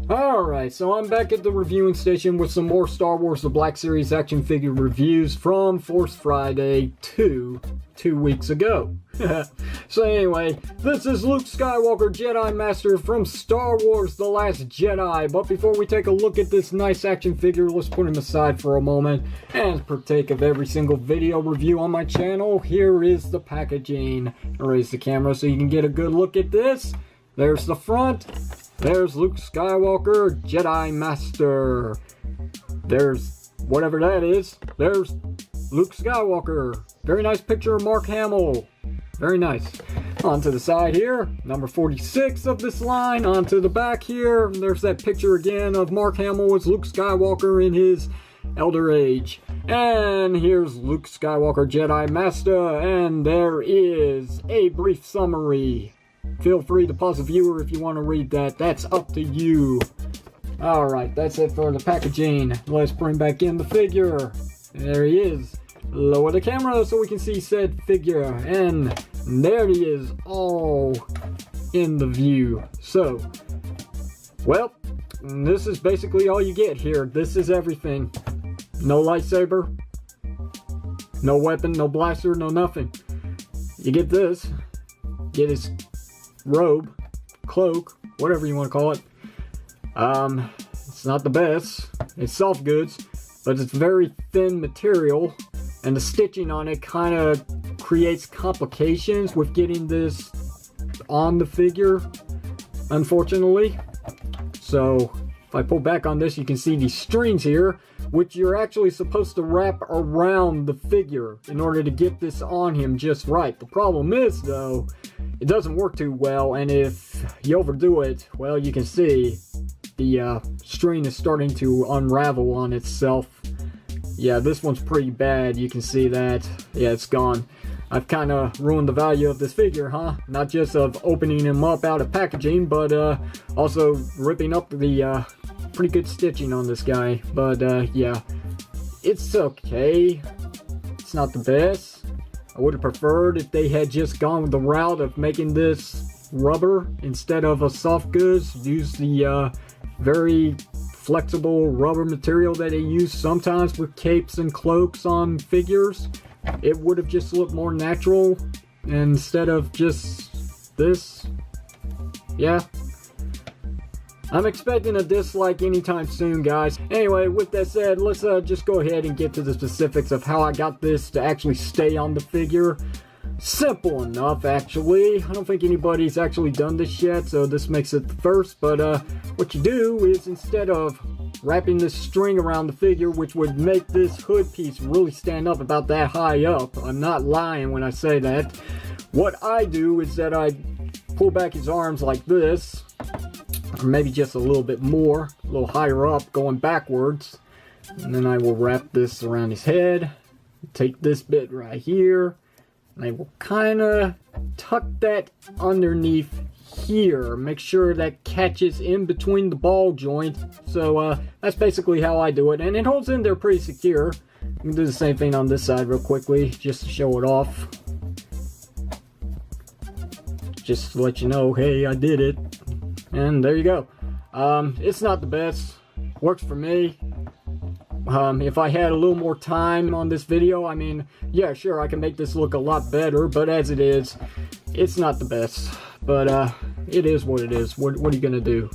Alright, so I'm back at the reviewing station with some more Star Wars The Black Series action figure reviews from Force Friday 2 weeks ago. So anyway, this is Luke Skywalker, Jedi Master from Star Wars The Last Jedi. But before we take a look at this nice action figure, let's put him aside for a moment and partake of every single video review on my channel. Here is the packaging. Raise the camera so you can get a good look at this. There's the front. There's Luke Skywalker, Jedi Master. There's whatever that is. There's Luke Skywalker. Very nice picture of Mark Hamill. Very nice. On to the side here, number 46 of this line. On to the back here, there's that picture again of Mark Hamill as Luke Skywalker in his elder age. And here's Luke Skywalker, Jedi Master. And there is a brief summary. Feel free to pause the viewer if you want to read that. That's up to you. Alright, that's it for the packaging. Let's bring back in the figure. There he is. Lower the camera so we can see said figure. And there he is, all in the view. So, well, this is basically all you get here. This is everything. No lightsaber. No weapon, no blaster, no nothing. You get this. Get his robe, cloak, whatever you want to call it. It's not the best. It's soft goods, but it's very thin material, and the stitching on it kind of creates complications with getting this on the figure, unfortunately. So if I pull back on this, you can see these strings here, which you're actually supposed to wrap around the figure in order to get this on him just right. The problem is, though, it doesn't work too well, and if you overdo it, well, you can see the string is starting to unravel on itself. Yeah, this one's pretty bad. You can see that. Yeah, it's gone. I've kind of ruined the value of this figure, huh? Not just of opening him up out of packaging, but also ripping up the pretty good stitching on this guy. But yeah, it's okay. It's not the best. I would have preferred if they had just gone the route of making this rubber instead of a soft goods. Use the very flexible rubber material that they use sometimes with capes and cloaks on figures. It would have just looked more natural instead of just this. Yeah. I'm expecting a dislike anytime soon, guys. Anyway, with that said, let's just go ahead and get to the specifics of how I got this to actually stay on the figure. Simple enough, actually. I don't think anybody's actually done this yet, so this makes it the first. But what you do is, instead of wrapping this string around the figure, which would make this hood piece really stand up about that high up, I'm not lying when I say that, what I do is that I pull back his arms like this, or maybe just a little bit more, a little higher up, going backwards. And then I will wrap this around his head, take this bit right here, and I will kind of tuck that underneath here. Make sure that catches in between the ball joint. So that's basically how I do it, and it holds in there pretty secure. I can do the same thing on this side real quickly, just to show it off. Just to let you know, hey, I did it. And there you go. It's not the best. Works for me. If I had a little more time on this video, I mean, yeah, sure, I can make this look a lot better, but as it is, it's not the best. But it is what it is. What are you gonna do?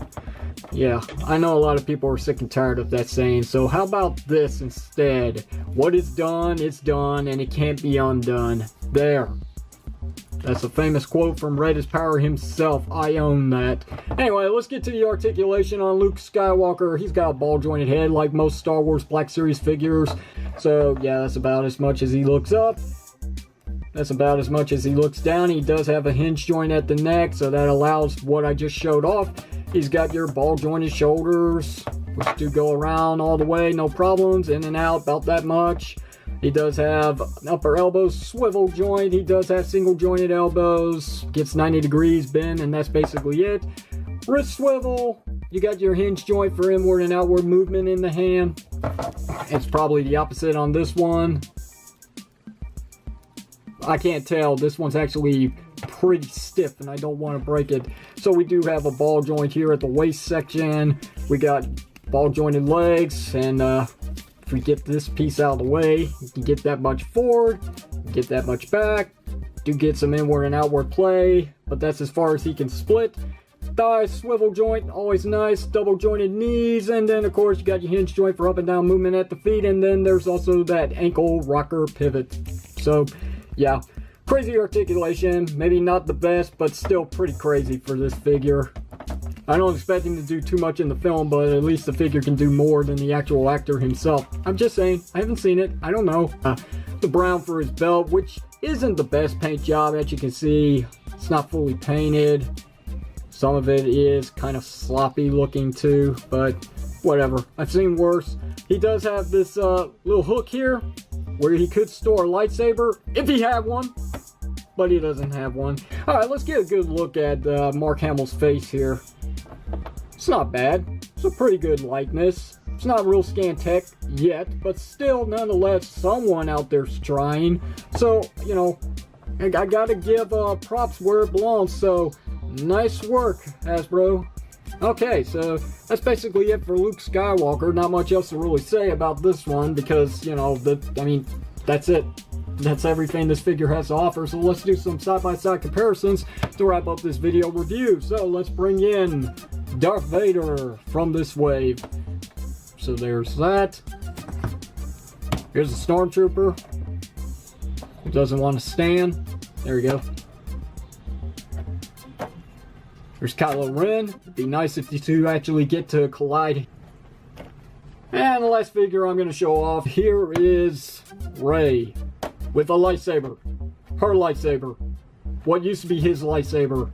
Yeah, I know a lot of people are sick and tired of that saying, so how about this instead? What is done, it's done, and it can't be undone. There. That's a famous quote from Red is Power himself. I own that. Anyway, let's get to the articulation on Luke Skywalker. He's got a ball-jointed head like most Star Wars Black Series figures. So, yeah, that's about as much as he looks up. That's about as much as he looks down. He does have a hinge joint at the neck, so that allows what I just showed off. He's got your ball-jointed shoulders, which do go around all the way, no problems, in and out, about that much. He does have upper elbow swivel joint. He does have single jointed elbows. Gets 90 degrees bend, and that's basically it. Wrist swivel. You got your hinge joint for inward and outward movement in the hand. It's probably the opposite on this one. I can't tell. This one's actually pretty stiff and I don't want to break it. So we do have a ball joint here at the waist section. We got ball jointed legs, and if we get this piece out of the way, you can get that much forward, get that much back. Do get some inward and outward play, but that's as far as he can split. Thigh swivel joint, always nice. Double jointed knees, and then of course you got your hinge joint for up and down movement at the feet, and then there's also that ankle rocker pivot. So yeah, crazy articulation. Maybe not the best, but still pretty crazy for this figure. I don't expect him to do too much in the film, but at least the figure can do more than the actual actor himself. I'm just saying, I haven't seen it, I don't know. The brown for his belt, which isn't the best paint job, as you can see. It's not fully painted. Some of it is kind of sloppy looking too, but whatever. I've seen worse. He does have this little hook here where he could store a lightsaber if he had one, but he doesn't have one. Alright, let's get a good look at Mark Hamill's face here. It's not bad. It's a pretty good likeness. It's not real scan tech yet, but still, nonetheless, someone out there's trying. So, you know, I gotta give props where it belongs. So, nice work, Hasbro. Okay, so that's basically it for Luke Skywalker. Not much else to really say about this one because, you know, that's it. That's everything this figure has to offer. So let's do some side-by-side comparisons to wrap up this video review. So let's bring in Darth Vader from this wave. So there's that. Here's a stormtrooper who doesn't want to stand. There we go. There's Kylo Ren. It'd be nice if the two actually get to collide. And the last figure I'm going to show off here is Rey with a lightsaber. Her lightsaber. What used to be his lightsaber.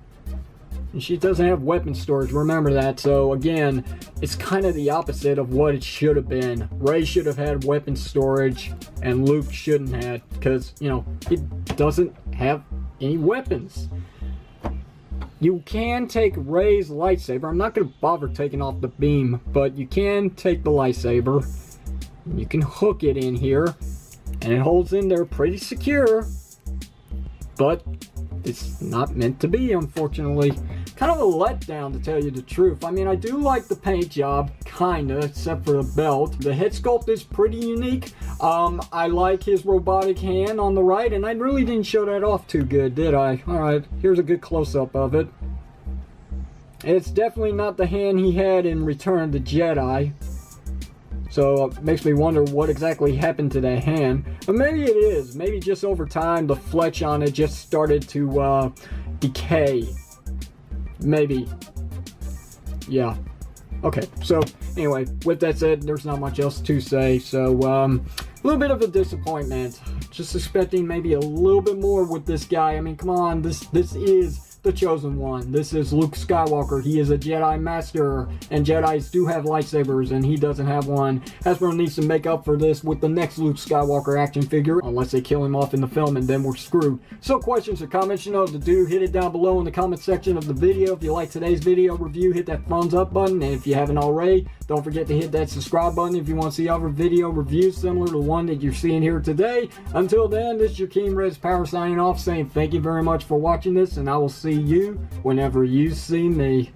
And she doesn't have weapon storage, remember that. So again, it's kind of the opposite of what it should have been. Rey should have had weapon storage and Luke shouldn't have, because, you know, he doesn't have any weapons. You can take Rey's lightsaber. I'm not going to bother taking off the beam, but you can take the lightsaber. You can hook it in here, and it holds in there pretty secure, but it's not meant to be, unfortunately. Kind of a letdown, to tell you the truth. I mean, I do like the paint job, kinda, except for the belt. The head sculpt is pretty unique. I like his robotic hand on the right, and I really didn't show that off too good, did I? Alright, here's a good close-up of it. It's definitely not the hand he had in Return of the Jedi. So it makes me wonder what exactly happened to that hand. But maybe it is. Maybe just over time the flesh on it just started to decay. Maybe. Yeah. Okay, so anyway, with that said, there's not much else to say. So a little bit of a disappointment. Just expecting maybe a little bit more with this guy. I mean, come on, this is the chosen one. This is Luke Skywalker. He is a Jedi master, and Jedis do have lightsabers, and he doesn't have one. Hasbro needs to make up for this with the next Luke Skywalker action figure, unless they kill him off in the film, and then we're screwed. So questions or comments, you know what to do. Hit it down below in the comment section of the video. If you like today's video review, hit that thumbs up button, and if you haven't already, don't forget to hit that subscribe button if you want to see other video reviews similar to the one that you're seeing here today. Until then, this is your King Rez Power signing off, saying thank you very much for watching this, and I will see you whenever you see me.